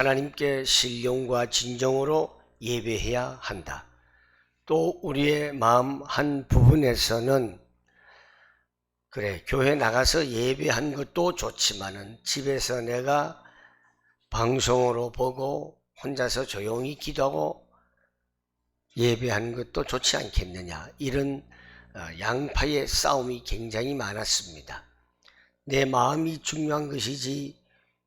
하나님께 신령과 진정으로 예배해야 한다. 또 우리의 마음 한 부분에서는 그래, 교회 나가서 예배한 것도 좋지만은 집에서 내가 방송으로 보고 혼자서 조용히 기도하고 예배한 것도 좋지 않겠느냐, 이런 양파의 싸움이 굉장히 많았습니다. 내 마음이 중요한 것이지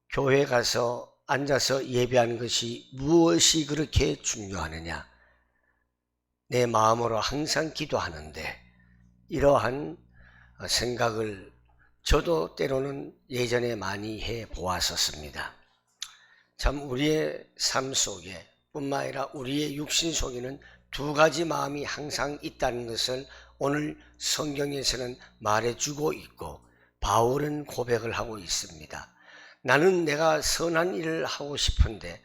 교회 가서 앉아서 예배하는 것이 무엇이 그렇게 중요하느냐. 내 마음으로 항상 기도하는데, 이러한 생각을 저도 때로는 예전에 많이 해 보았었습니다. 참 우리의 삶 속에 뿐만 아니라 우리의 육신 속에는 두 가지 마음이 항상 있다는 것을 오늘 성경에서는 말해주고 있고, 바울은 고백을 하고 있습니다. 나는 내가 선한 일을 하고 싶은데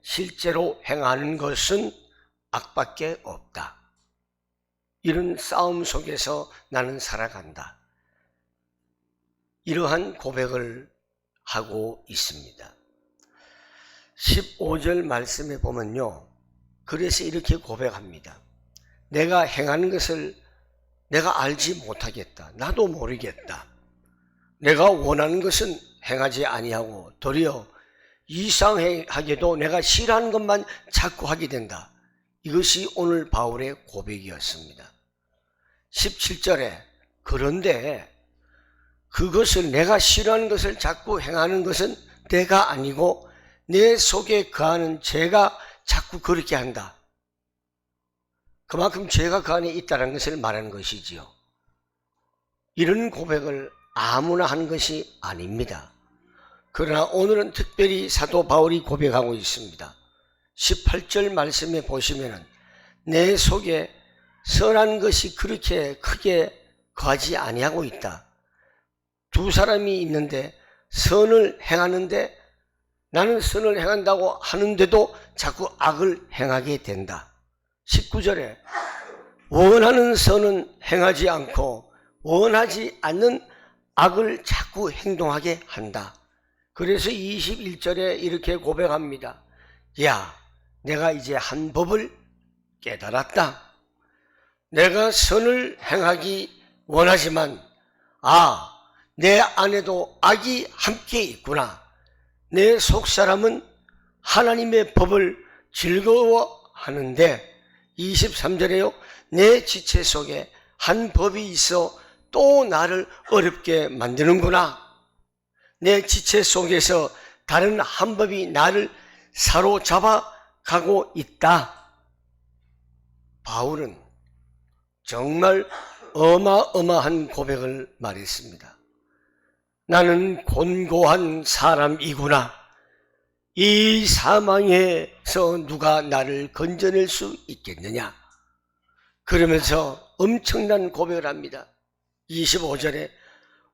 실제로 행하는 것은 악밖에 없다. 이런 싸움 속에서 나는 살아간다. 이러한 고백을 하고 있습니다. 15절 말씀에 보면요, 그래서 이렇게 고백합니다. 내가 행하는 것을 내가 알지 못하겠다. 나도 모르겠다. 내가 원하는 것은 행하지 아니하고 도리어 이상하게도 내가 싫어하는 것만 자꾸 하게 된다. 이것이 오늘 바울의 고백이었습니다. 17절에 그런데 그것을, 내가 싫어하는 것을 자꾸 행하는 것은 내가 아니고 내 속에 거하는 죄가 자꾸 그렇게 한다. 그만큼 죄가 그 안에 있다는 것을 말하는 것이지요. 이런 고백을 아무나 하는 것이 아닙니다. 그러나 오늘은 특별히 사도 바울이 고백하고 있습니다. 18절 말씀에 보시면은 내 속에 선한 것이 그렇게 크게 거하지 아니하고 있다. 두 사람이 있는데 선을 행하는데, 나는 선을 행한다고 하는데도 자꾸 악을 행하게 된다. 19절에 원하는 선은 행하지 않고 원하지 않는 악을 자꾸 행동하게 한다. 그래서 21절에 이렇게 고백합니다. 야, 내가 이제 한 법을 깨달았다. 내가 선을 행하기 원하지만 내 안에도 악이 함께 있구나. 내 속사람은 하나님의 법을 즐거워하는데, 23절에요, 내 지체 속에 한 법이 있어 또 나를 어렵게 만드는구나. 내 지체 속에서 다른 한 법이 나를 사로잡아 가고 있다. 바울은 정말 어마어마한 고백을 말했습니다. 나는 곤고한 사람이구나. 이 사망에서 누가 나를 건져낼 수 있겠느냐. 그러면서 엄청난 고백을 합니다. 25절에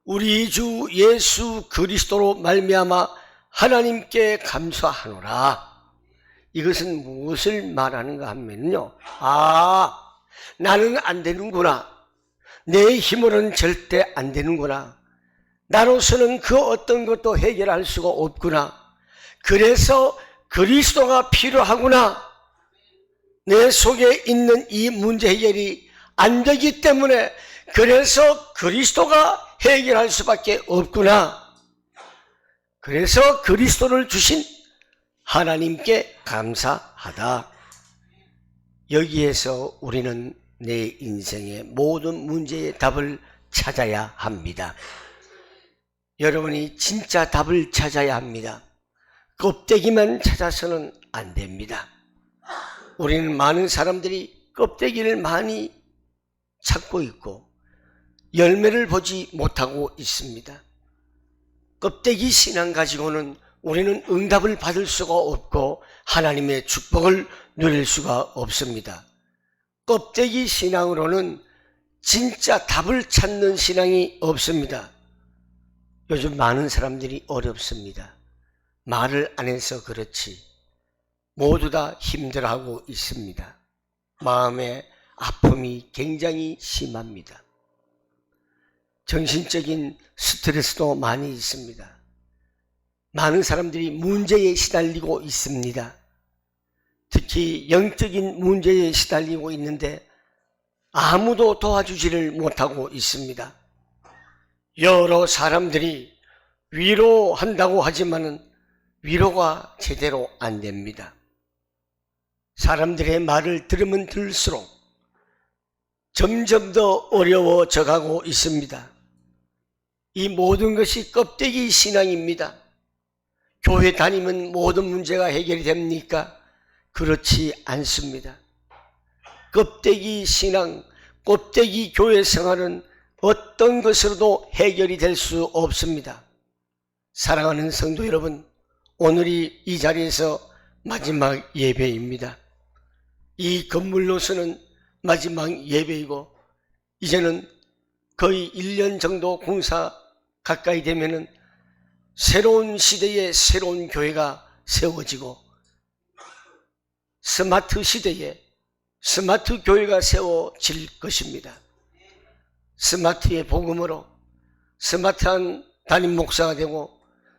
우리 주 예수 그리스도로 말미암아 하나님께 감사하노라. 이것은 무엇을 말하는가 하면요, 나는 안 되는구나. 내 힘으로는 절대 안 되는구나. 나로서는 그 어떤 것도 해결할 수가 없구나. 그래서 그리스도가 필요하구나. 내 속에 있는 이 문제 해결이 안 되기 때문에 그래서 그리스도가 해결할 수밖에 없구나. 그래서 그리스도를 주신 하나님께 감사하다. 여기에서 우리는 내 인생의 모든 문제의 답을 찾아야 합니다. 여러분이 진짜 답을 찾아야 합니다. 껍데기만 찾아서는 안 됩니다. 우리는 많은 사람들이 껍데기를 많이 찾고 있고 열매를 보지 못하고 있습니다. 껍데기 신앙 가지고는 우리는 응답을 받을 수가 없고 하나님의 축복을 누릴 수가 없습니다. 껍데기 신앙으로는 진짜 답을 찾는 신앙이 없습니다. 요즘 많은 사람들이 어렵습니다. 말을 안 해서 그렇지 모두 다 힘들어하고 있습니다. 마음의 아픔이 굉장히 심합니다. 정신적인 스트레스도 많이 있습니다. 많은 사람들이 문제에 시달리고 있습니다. 특히 영적인 문제에 시달리고 있는데 아무도 도와주지를 못하고 있습니다. 여러 사람들이 위로한다고 하지만은 위로가 제대로 안 됩니다. 사람들의 말을 들으면 들을수록 점점 더 어려워져 가고 있습니다. 이 모든 것이 껍데기 신앙입니다. 교회 다니면 모든 문제가 해결이 됩니까? 그렇지 않습니다. 껍데기 신앙, 껍데기 교회 생활은 어떤 것으로도 해결이 될 수 없습니다. 사랑하는 성도 여러분, 오늘이 이 자리에서 마지막 예배입니다. 이 건물로서는 마지막 예배이고 이제는 거의 1년 정도 공사 가까이 되면은 새로운 시대에 새로운 교회가 세워지고 스마트 시대에 스마트 교회가 세워질 것입니다. 스마트의 복음으로 스마트한 담임 목사가 되고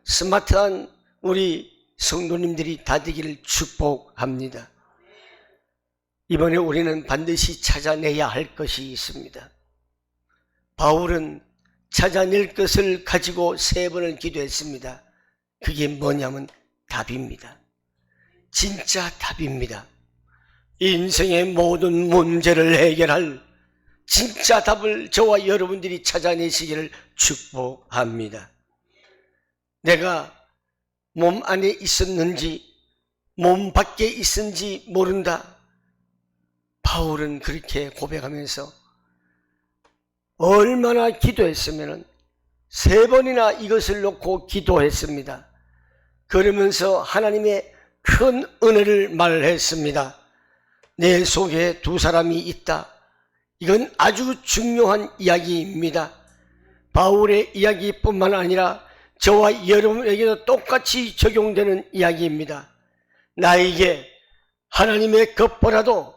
스마트한 우리 성도님들이 다 되기를 축복합니다. 이번에 우리는 반드시 찾아내야 할 것이 있습니다. 바울은 찾아낼 것을 가지고 3번을 기도했습니다. 그게 뭐냐면 답입니다. 진짜 답입니다. 인생의 모든 문제를 해결할 진짜 답을 저와 여러분들이 찾아내시기를 축복합니다. 내가 몸 안에 있었는지 몸 밖에 있었는지 모른다. 바울은 그렇게 고백하면서 얼마나 기도했으면 3번이나 이것을 놓고 기도했습니다. 그러면서 하나님의 큰 은혜를 말했습니다. 내 속에 2 사람이 있다. 이건 아주 중요한 이야기입니다. 바울의 이야기뿐만 아니라 저와 여러분에게도 똑같이 적용되는 이야기입니다. 나에게 하나님의 것보다도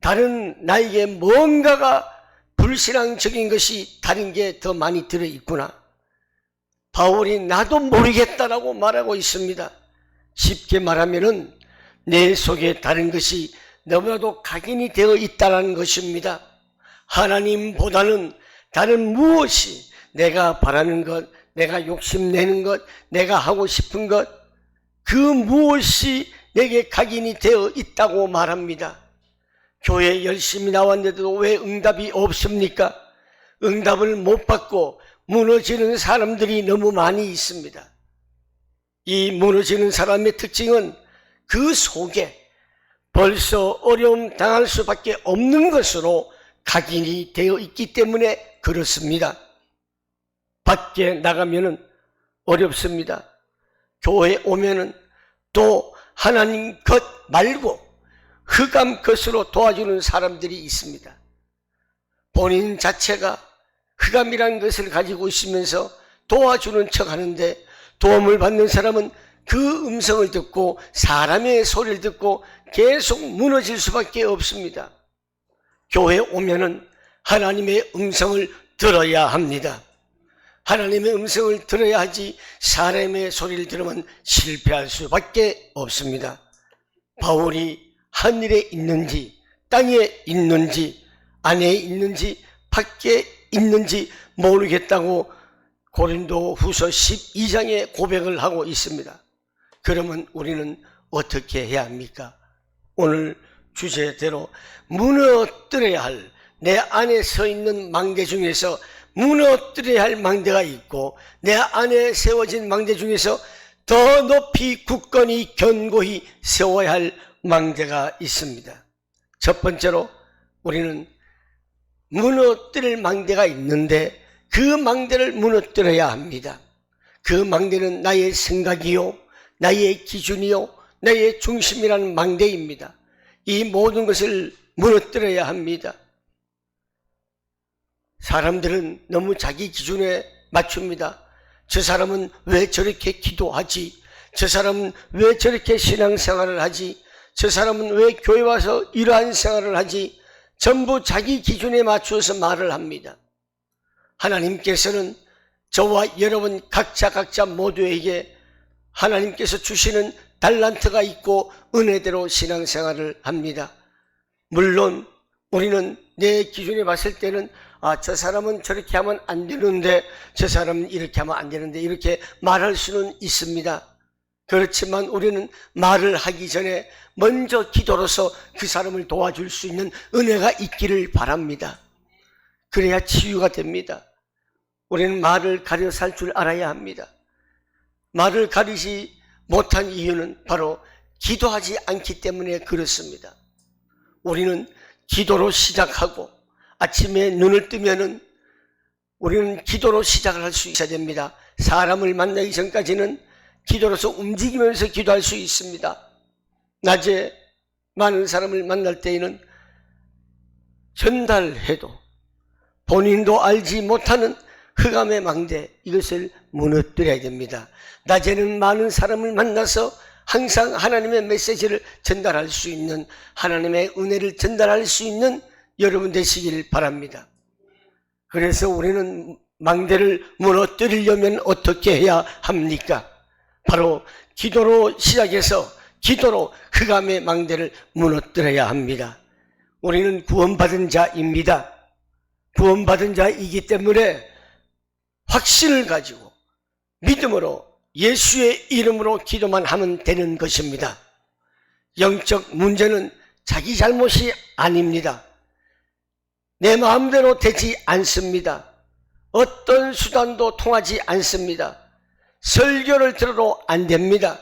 다른 나에게 뭔가가 불신앙적인 것이 다른 게 더 많이 들어있구나. 바울이 나도 모르겠다라고 말하고 있습니다. 쉽게 말하면은 내 속에 다른 것이 너무나도 각인이 되어 있다는 것입니다. 하나님보다는 다른 무엇이 내가 바라는 것, 내가 욕심내는 것, 내가 하고 싶은 것, 그 무엇이 내게 각인이 되어 있다고 말합니다. 교회 열심히 나왔는데도 왜 응답이 없습니까? 응답을 못 받고 무너지는 사람들이 너무 많이 있습니다. 이 무너지는 사람의 특징은 그 속에 벌써 어려움 당할 수밖에 없는 것으로 각인이 되어 있기 때문에 그렇습니다. 밖에 나가면은 어렵습니다. 교회 오면은 또 하나님 것 말고 흑암 것으로 도와주는 사람들이 있습니다. 본인 자체가 흑암이라는 것을 가지고 있으면서 도와주는 척 하는데 도움을 받는 사람은 그 음성을 듣고 사람의 소리를 듣고 계속 무너질 수밖에 없습니다. 교회에 오면은 하나님의 음성을 들어야 합니다. 하나님의 음성을 들어야 하지 사람의 소리를 들으면 실패할 수밖에 없습니다. 바울이 하늘에 있는지 땅에 있는지 안에 있는지 밖에 있는지 모르겠다고 고린도 후서 12장에 고백을 하고 있습니다. 그러면 우리는 어떻게 해야 합니까? 오늘 주제대로 무너뜨려야 할 내 안에 서 있는 망대 중에서 무너뜨려야 할 망대가 있고 내 안에 세워진 망대 중에서 더 높이 굳건히 견고히 세워야 할 망대가 있습니다. 첫 번째로 우리는 무너뜨릴 망대가 있는데 그 망대를 무너뜨려야 합니다. 그 망대는 나의 생각이요, 나의 기준이요, 나의 중심이라는 망대입니다. 이 모든 것을 무너뜨려야 합니다. 사람들은 너무 자기 기준에 맞춥니다. 저 사람은 왜 저렇게 기도하지? 저 사람은 왜 저렇게 신앙생활을 하지? 저 사람은 왜 교회 와서 이러한 생활을 하지? 전부 자기 기준에 맞추어서 말을 합니다. 하나님께서는 저와 여러분 각자 모두에게 하나님께서 주시는 달란트가 있고 은혜대로 신앙생활을 합니다. 물론 우리는 내 기준에 봤을 때는 저 사람은 저렇게 하면 안 되는데, 저 사람은 이렇게 하면 안 되는데, 이렇게 말할 수는 있습니다. 그렇지만 우리는 말을 하기 전에 먼저 기도로서 그 사람을 도와줄 수 있는 은혜가 있기를 바랍니다. 그래야 치유가 됩니다. 우리는 말을 가려 살 줄 알아야 합니다. 말을 가리지 못한 이유는 바로 기도하지 않기 때문에 그렇습니다. 우리는 기도로 시작하고 아침에 눈을 뜨면은 우리는 기도로 시작을 할 수 있어야 됩니다. 사람을 만나기 전까지는 기도로서 움직이면서 기도할 수 있습니다. 낮에 많은 사람을 만날 때에는 전달해도 본인도 알지 못하는 흑암의 망대, 이것을 무너뜨려야 됩니다. 낮에는 많은 사람을 만나서 항상 하나님의 메시지를 전달할 수 있는, 하나님의 은혜를 전달할 수 있는 여러분 되시길 바랍니다. 그래서 우리는 망대를 무너뜨리려면 어떻게 해야 합니까? 바로 기도로 시작해서 기도로 흑암의 망대를 무너뜨려야 합니다. 우리는 구원받은 자입니다. 구원받은 자이기 때문에 확신을 가지고 믿음으로 예수의 이름으로 기도만 하면 되는 것입니다. 영적 문제는 자기 잘못이 아닙니다. 내 마음대로 되지 않습니다. 어떤 수단도 통하지 않습니다. 설교를 들어도 안 됩니다.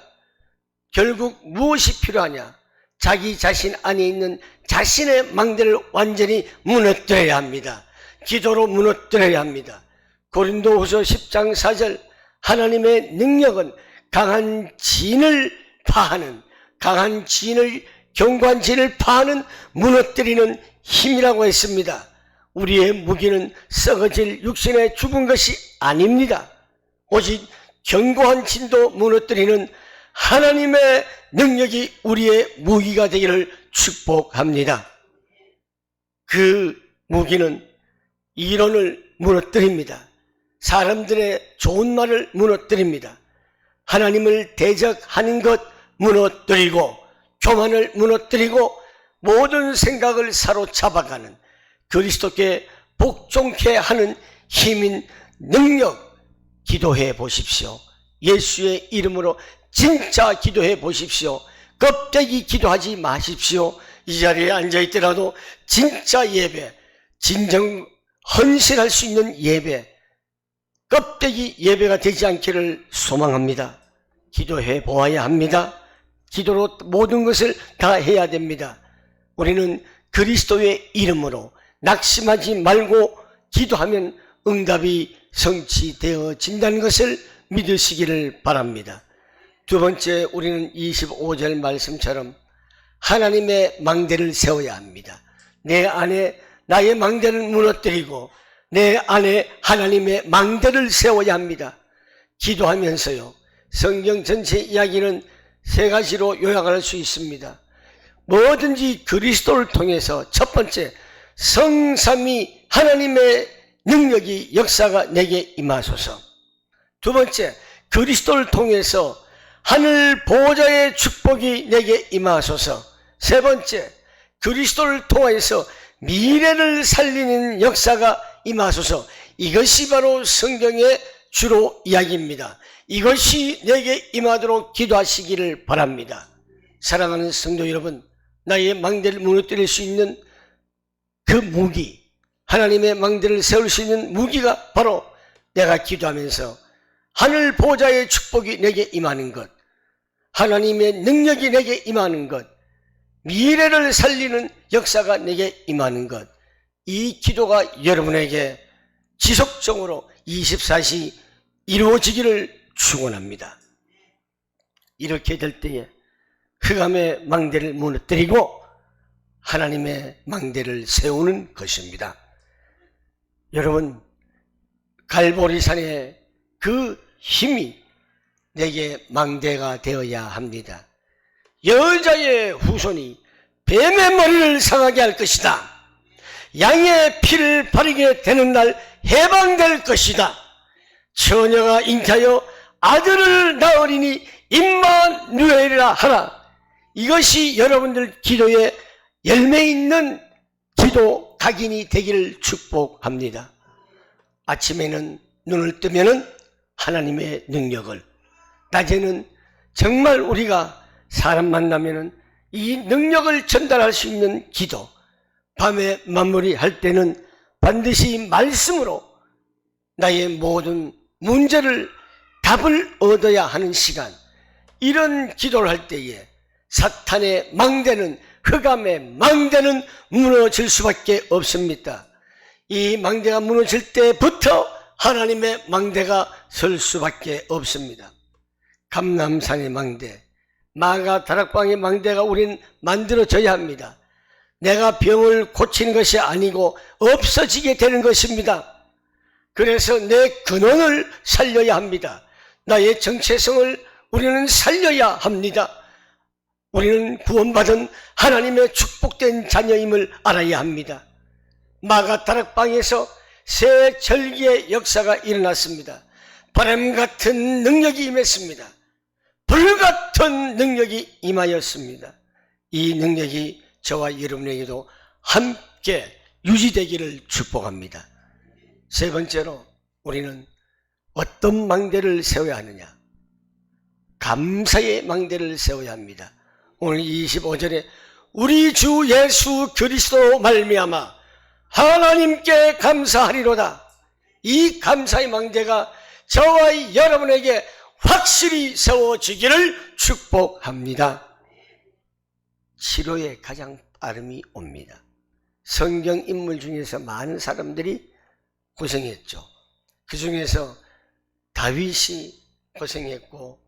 결국 무엇이 필요하냐? 자기 자신 안에 있는 자신의 망대를 완전히 무너뜨려야 합니다. 기도로 무너뜨려야 합니다. 고린도후서 10장 4절, 하나님의 능력은 강한 진을 파하는, 강한 진을, 견고한 진을 파하는 무너뜨리는 힘이라고 했습니다. 우리의 무기는 썩어질 육신에 죽은 것이 아닙니다. 오직 견고한 진도 무너뜨리는 하나님의 능력이 우리의 무기가 되기를 축복합니다. 그 무기는 이론을 무너뜨립니다. 사람들의 좋은 말을 무너뜨립니다. 하나님을 대적하는 것 무너뜨리고, 교만을 무너뜨리고, 모든 생각을 사로잡아가는, 그리스도께 복종케 하는 힘인 능력, 기도해 보십시오. 예수의 이름으로 진짜 기도해 보십시오. 껍데기 기도하지 마십시오. 이 자리에 앉아있더라도 진짜 예배, 진정 헌신할 수 있는 예배, 껍데기 예배가 되지 않기를 소망합니다. 기도해 보아야 합니다. 기도로 모든 것을 다 해야 됩니다. 우리는 그리스도의 이름으로 낙심하지 말고 기도하면 응답이 성취되어진다는 것을 믿으시기를 바랍니다. 두 번째, 우리는 25절 말씀처럼 하나님의 망대를 세워야 합니다. 내 안에 나의 망대를 무너뜨리고 내 안에 하나님의 망대를 세워야 합니다. 기도하면서요, 성경 전체 이야기는 세 가지로 요약할 수 있습니다. 뭐든지 그리스도를 통해서, 첫 번째, 성삼위 하나님의 능력이, 역사가 내게 임하소서. 두 번째, 그리스도를 통해서 하늘 보호자의 축복이 내게 임하소서. 세 번째, 그리스도를 통해서 미래를 살리는 역사가 임하소서. 이것이 바로 성경의 주로 이야기입니다. 이것이 내게 임하도록 기도하시기를 바랍니다. 사랑하는 성도 여러분, 나의 망대를 무너뜨릴 수 있는 그 무기, 하나님의 망대를 세울 수 있는 무기가 바로 내가 기도하면서 하늘 보호자의 축복이 내게 임하는 것, 하나님의 능력이 내게 임하는 것, 미래를 살리는 역사가 내게 임하는 것, 이 기도가 여러분에게 지속적으로 24시 이루어지기를 축원합니다. 이렇게 될 때에 흑암의 망대를 무너뜨리고 하나님의 망대를 세우는 것입니다. 여러분, 갈보리산의 그 힘이 내게 망대가 되어야 합니다. 여자의 후손이 뱀의 머리를 상하게 할 것이다. 양의 피를 바르게 되는 날 해방될 것이다. 처녀가 잉태하여 아들을 낳으리니 임마누엘이라 하라. 이것이 여러분들 기도에 열매 있는 기도 각인이 되기를 축복합니다. 아침에는 눈을 뜨면은 하나님의 능력을, 낮에는 정말 우리가 사람 만나면은 이 능력을 전달할 수 있는 기도, 밤에 마무리할 때는 반드시 말씀으로 나의 모든 문제를 답을 얻어야 하는 시간, 이런 기도를 할 때에 사탄의 망대는, 흑암의 망대는 무너질 수밖에 없습니다. 이 망대가 무너질 때부터 하나님의 망대가 설 수밖에 없습니다. 감람산의 망대, 마가 다락방의 망대가 우린 만들어져야 합니다. 내가 병을 고치는 것이 아니고 없어지게 되는 것입니다. 그래서 내 근원을 살려야 합니다. 나의 정체성을 우리는 살려야 합니다. 우리는 구원받은 하나님의 축복된 자녀임을 알아야 합니다. 마가 다락방에서 새 절기의 역사가 일어났습니다. 바람 같은 능력이 임했습니다. 불 같은 능력이 임하였습니다. 이 능력이 저와 여러분에게도 함께 유지되기를 축복합니다. 세 번째로 우리는 어떤 망대를 세워야 하느냐? 감사의 망대를 세워야 합니다. 오늘 25절에 우리 주 예수 그리스도 말미암아 하나님께 감사하리로다. 이 감사의 망대가 저와 여러분에게 확실히 세워지기를 축복합니다. 치료에 가장 빠름이 옵니다. 성경 인물 중에서 많은 사람들이 고생했죠. 그 중에서 다윗이 고생했고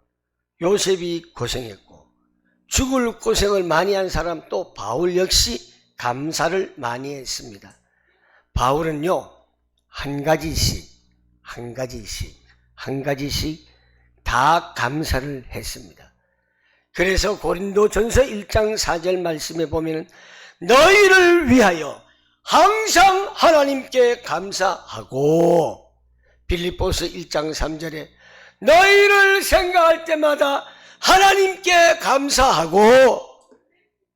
요셉이 고생했고, 죽을 고생을 많이 한 사람 또 바울 역시 감사를 많이 했습니다. 바울은요, 한 가지씩 다 감사를 했습니다. 그래서 고린도전서 1장 4절 말씀에 보면 너희를 위하여 항상 하나님께 감사하고, 빌립보서 1장 3절에 너희를 생각할 때마다 하나님께 감사하고,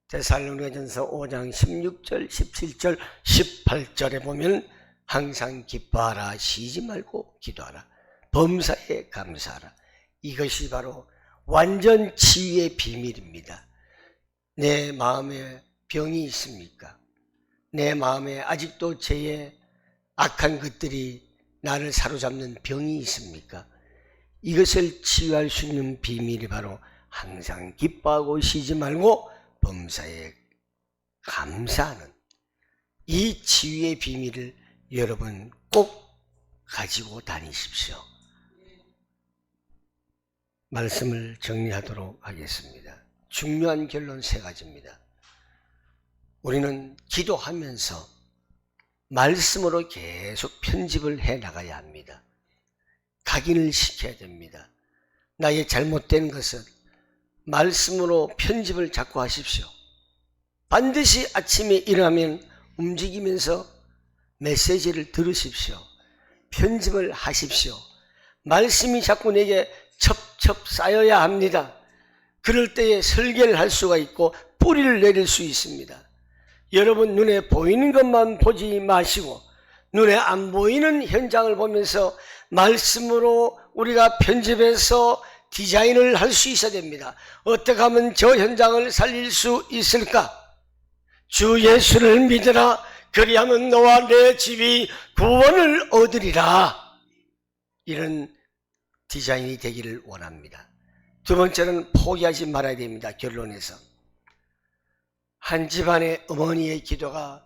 데살로니가전서 5장 16절, 17절, 18절에 보면 항상 기뻐하라, 쉬지 말고 기도하라, 범사에 감사하라. 이것이 바로 완전 치유의 비밀입니다. 내 마음에 병이 있습니까? 내 마음에 아직도 죄의 악한 것들이 나를 사로잡는 병이 있습니까? 이것을 치유할 수 있는 비밀이 바로 항상 기뻐하고 쉬지 말고 범사에 감사하는 이 치유의 비밀을 여러분 꼭 가지고 다니십시오. 말씀을 정리하도록 하겠습니다. 중요한 결론 세 가지입니다. 우리는 기도하면서 말씀으로 계속 편집을 해 나가야 합니다. 각인을 시켜야 됩니다. 나의 잘못된 것은 말씀으로 편집을 자꾸 하십시오. 반드시 아침에 일어나면 움직이면서 메시지를 들으십시오. 편집을 하십시오. 말씀이 자꾸 내게 첩첩 쌓여야 합니다. 그럴 때에 설계를 할 수가 있고 뿌리를 내릴 수 있습니다. 여러분 눈에 보이는 것만 보지 마시고 눈에 안 보이는 현장을 보면서 말씀으로 우리가 편집해서 디자인을 할 수 있어야 됩니다. 어떻게 하면 저 현장을 살릴 수 있을까? 주 예수를 믿으라. 그리하면 너와 내 집이 구원을 얻으리라. 이런 디자인이 되기를 원합니다. 두 번째는 포기하지 말아야 됩니다. 결론에서 한 집안의 어머니의 기도가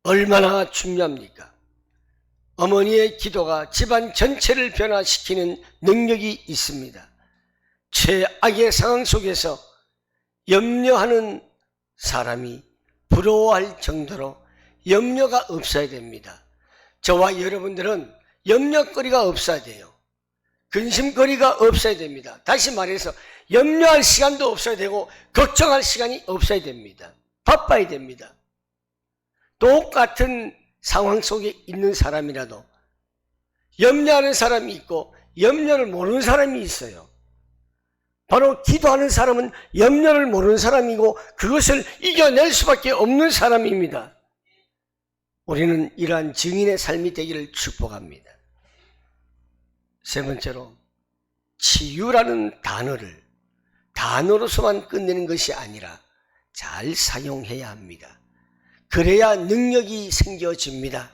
얼마나 중요합니까? 어머니의 기도가 집안 전체를 변화시키는 능력이 있습니다. 최악의 상황 속에서 염려하는 사람이 부러워할 정도로 염려가 없어야 됩니다. 저와 여러분들은 염려거리가 없어야 돼요. 근심거리가 없어야 됩니다. 다시 말해서 염려할 시간도 없어야 되고 걱정할 시간이 없어야 됩니다. 바빠야 됩니다. 똑같은 상황 속에 있는 사람이라도 염려하는 사람이 있고 염려를 모르는 사람이 있어요. 바로 기도하는 사람은 염려를 모르는 사람이고 그것을 이겨낼 수밖에 없는 사람입니다. 우리는 이러한 증인의 삶이 되기를 축복합니다. 세 번째로, 치유라는 단어를 단어로서만 끝내는 것이 아니라 잘 사용해야 합니다. 그래야 능력이 생겨집니다.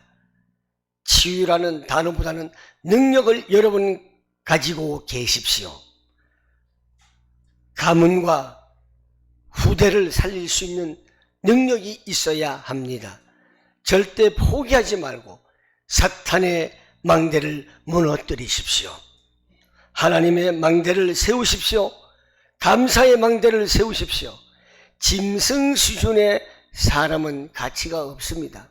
치유라는 단어보다는 능력을 여러분 가지고 계십시오. 가문과 후대를 살릴 수 있는 능력이 있어야 합니다. 절대 포기하지 말고 사탄의 망대를 무너뜨리십시오. 하나님의 망대를 세우십시오. 감사의 망대를 세우십시오. 짐승 수준의 사람은 가치가 없습니다.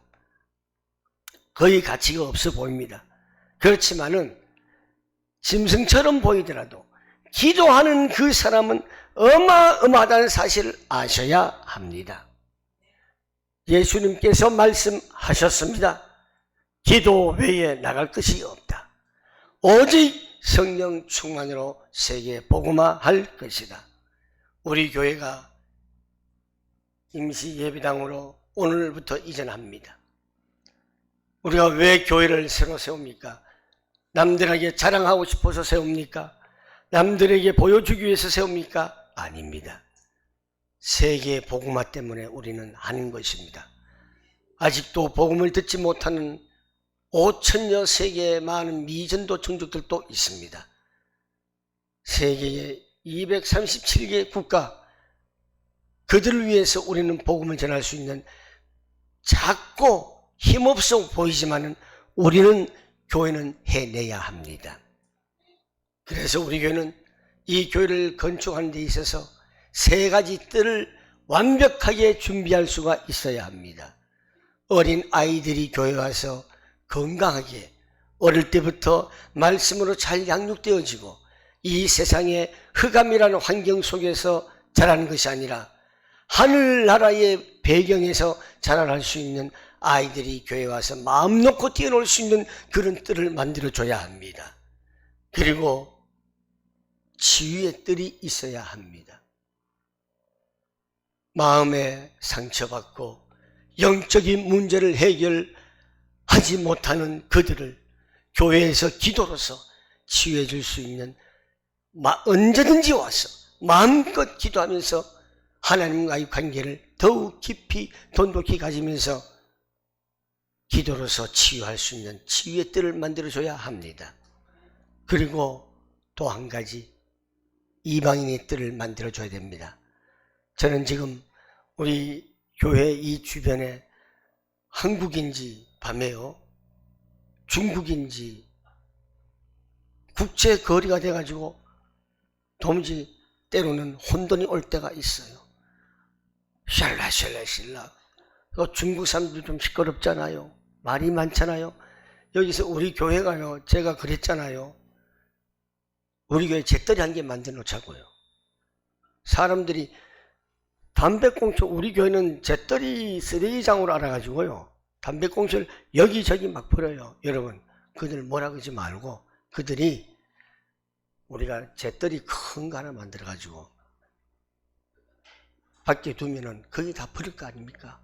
거의 가치가 없어 보입니다. 그렇지만은 짐승처럼 보이더라도 기도하는 그 사람은 어마어마하다는 사실을 아셔야 합니다. 예수님께서 말씀하셨습니다. 기도 외에 나갈 것이 없다. 오직 성령 충만으로 세계에 복음화할 것이다. 우리 교회가 임시 예배당으로 오늘부터 이전합니다. 우리가 왜 교회를 새로 세웁니까? 남들에게 자랑하고 싶어서 세웁니까? 남들에게 보여주기 위해서 세웁니까? 아닙니다. 세계 복음화 때문에 우리는 하는 것입니다. 아직도 복음을 듣지 못하는 5천여 세계의 많은 미전도 종족들도 있습니다. 세계의 237개 국가, 그들을 위해서 우리는 복음을 전할 수 있는 작고 힘없어 보이지만은 우리는 교회는 해내야 합니다. 그래서 우리 교회는 이 교회를 건축하는 데 있어서 세 가지 뜰을 완벽하게 준비할 수가 있어야 합니다. 어린 아이들이 교회에 와서 건강하게 어릴 때부터 말씀으로 잘 양육되어지고 이 세상의 흑암이라는 환경 속에서 자라는 것이 아니라 하늘나라의 배경에서 자라날 수 있는 아이들이 교회에 와서 마음 놓고 뛰어놀 수 있는 그런 뜰을 만들어줘야 합니다. 그리고 치유의 뜰이 있어야 합니다. 마음에 상처받고 영적인 문제를 해결하지 못하는 그들을 교회에서 기도로서 치유해 줄 수 있는, 언제든지 와서 마음껏 기도하면서 하나님과의 관계를 더욱 깊이 돈독히 가지면서 기도로서 치유할 수 있는 치유의 뜰을 만들어줘야 합니다. 그리고 또 한 가지, 이방인의 뜰을 만들어줘야 됩니다. 저는 지금 우리 교회 이 주변에 한국인지 밤에요, 중국인지 국제 거리가 돼가지고 도무지 때로는 혼돈이 올 때가 있어요. 샬라샬라샬라. 중국 사람들 좀 시끄럽잖아요. 말이 많잖아요. 여기서 우리 교회가요, 제가 그랬잖아요. 우리 교회 재떨이 한 개 만들어 놓자고요. 사람들이 담배꽁초, 우리 교회는 재떨이 쓰레기장으로 알아가지고요, 담배꽁초를 여기저기 막 버려요. 여러분, 그들 뭐라 그러지 말고, 그들이 우리가 재떨이 큰 거 하나 만들어가지고 밖에 두면은 거기 다 버릴 거 아닙니까?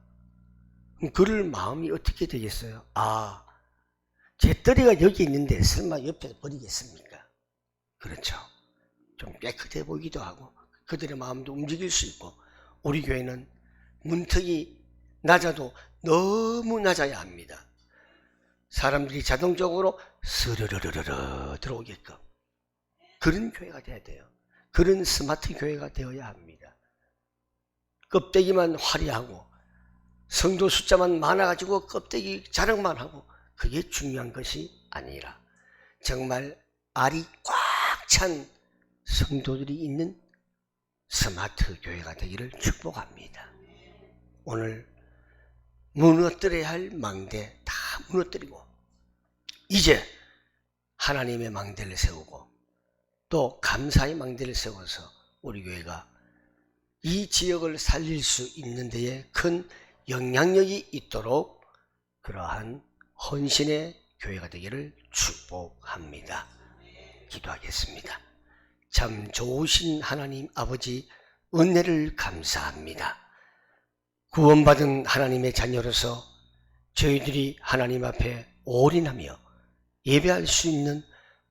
그럼 그럴 마음이 어떻게 되겠어요? 아, 재떨이가 여기 있는데 설마 옆에 버리겠습니까? 그렇죠. 좀 깨끗해 보이기도 하고 그들의 마음도 움직일 수 있고, 우리 교회는 문턱이 낮아도 너무 낮아야 합니다. 사람들이 자동적으로 스르르르르 들어오게끔 그런 교회가 돼야 돼요. 그런 스마트 교회가 되어야 합니다. 껍데기만 화려하고 성도 숫자만 많아가지고 껍데기 자랑만 하고 그게 중요한 것이 아니라 정말 알이 꽉 찬 성도들이 있는 스마트 교회가 되기를 축복합니다. 오늘 무너뜨려야 할 망대 다 무너뜨리고 이제 하나님의 망대를 세우고 또 감사의 망대를 세워서 우리 교회가 이 지역을 살릴 수 있는 데에 큰 영향력이 있도록 그러한 헌신의 교회가 되기를 축복합니다. 기도하겠습니다. 참 좋으신 하나님 아버지 은혜를 감사합니다. 구원받은 하나님의 자녀로서 저희들이 하나님 앞에 올인하며 예배할 수 있는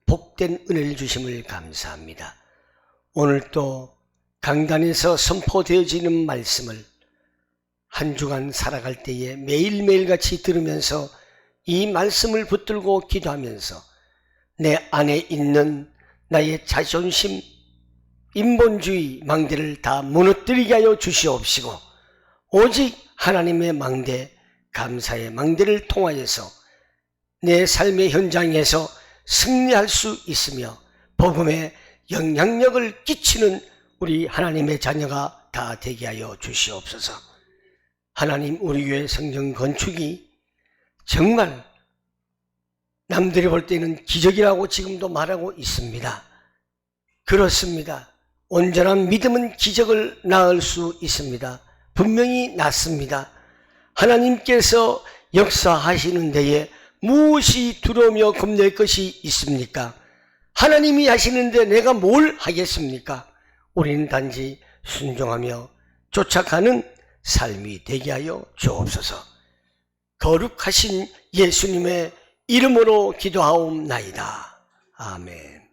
복된 은혜를 주심을 감사합니다. 오늘 또 강단에서 선포되어지는 말씀을 한 주간 살아갈 때에 매일매일 같이 들으면서 이 말씀을 붙들고 기도하면서 내 안에 있는 나의 자존심, 인본주의 망대를 다 무너뜨리게 하여 주시옵시고 오직 하나님의 망대, 감사의 망대를 통하여서 내 삶의 현장에서 승리할 수 있으며 복음의 영향력을 끼치는 우리 하나님의 자녀가 다 되게 하여 주시옵소서. 하나님, 우리 교회 성전 건축이 정말 남들이 볼 때는 기적이라고 지금도 말하고 있습니다. 그렇습니다. 온전한 믿음은 기적을 낳을 수 있습니다. 분명히 낳습니다. 하나님께서 역사하시는 데에 무엇이 두려우며 겁낼 것이 있습니까? 하나님이 하시는데 내가 뭘 하겠습니까? 우리는 단지 순종하며 쫓아가는 삶이 되게 하여 주옵소서. 거룩하신 예수님의 이름으로 기도하옵나이다. 아멘.